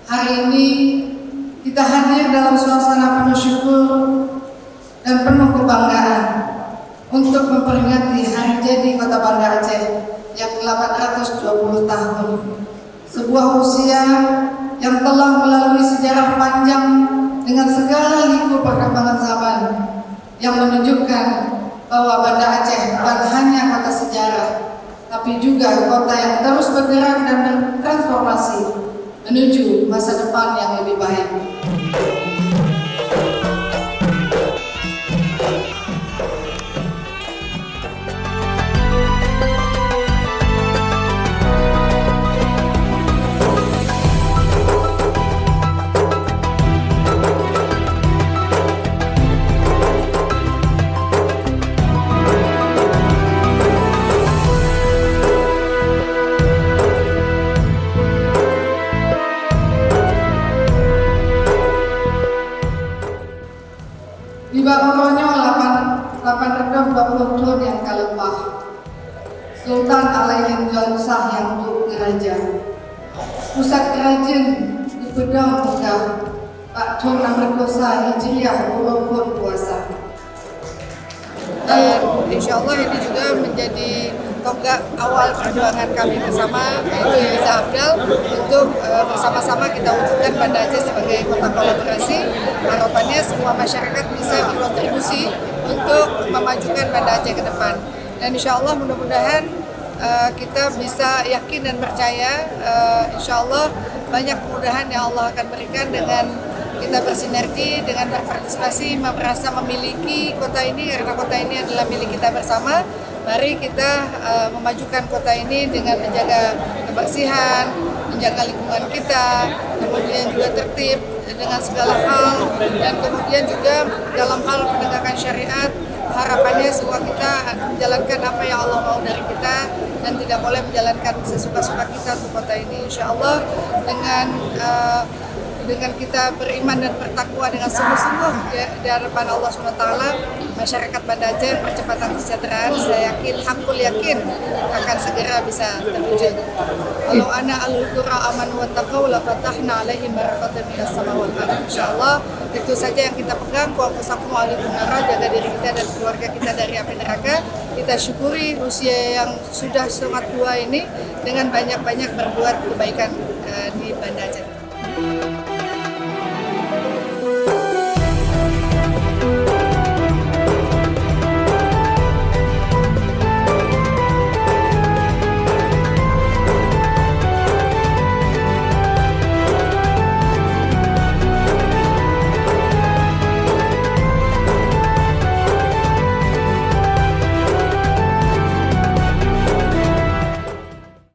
Hari ini kita hadir dalam suasana penuh syukur dan penuh kebanggaan untuk memperingati hari jadi Kota Banda Aceh yang 820 tahun. Sebuah usia yang telah melalui sejarah panjang dengan segala liku perkembangan zaman yang menunjukkan bahwa Banda Aceh bukan hanya kota sejarah, tapi juga kota yang terus bergerak dan bertransformasi menuju masa depan yang lebih baik. Di bawah konyol 820 tahun yang kalepah, Sultan Alaidin Jansah yang untuk gereja, pusat kerajaan di Pedang Megah, Pak Tun Amrekosa Hijriah Urupun Puasa. Dan insya Allah ini juga menjadi tonggak awal perjuangan kami bersama, yaitu Eliza Afdal, untuk bersama-sama kita wujudkan Banda Aceh sebagai kota kolaborasi. Harapannya semua masyarakat bisa berkontribusi untuk memajukan Banda Aceh ke depan. Dan insya Allah mudah-mudahan kita bisa yakin dan percaya, insya Allah banyak kemudahan yang Allah akan berikan dengan kita bersinergi, dengan berpartisipasi, merasa memiliki kota ini, karena kota ini adalah milik kita bersama. Mari kita memajukan kota ini dengan menjaga kebersihan, menjaga lingkungan kita, kemudian juga tertib dengan segala hal, dan kemudian juga dalam hal penegakan syariat, harapannya semua kita menjalankan apa yang Allah mau dari kita dan tidak boleh menjalankan sesuka-suka kita untuk kota ini. Insya Allah dengan kita beriman dan bertakwa dengan sungguh-sungguh di hadapan Allah SWT, masyarakat Banda Aceh percepatan kesejahteraan, saya yakin, hakul yakin akan segera bisa terwujud. Kalau ana alul qura amanu wattaqau la fatahna alaihim barakatan minas sama wal ardh. Insyaallah itu saja yang kita pegang. Wa qusakum alaikum nara, jaga diri kita dan keluarga kita dari api neraka. Kita syukuri usia yang sudah sangat tua ini dengan banyak-banyak berbuat kebaikan di Banda Aceh.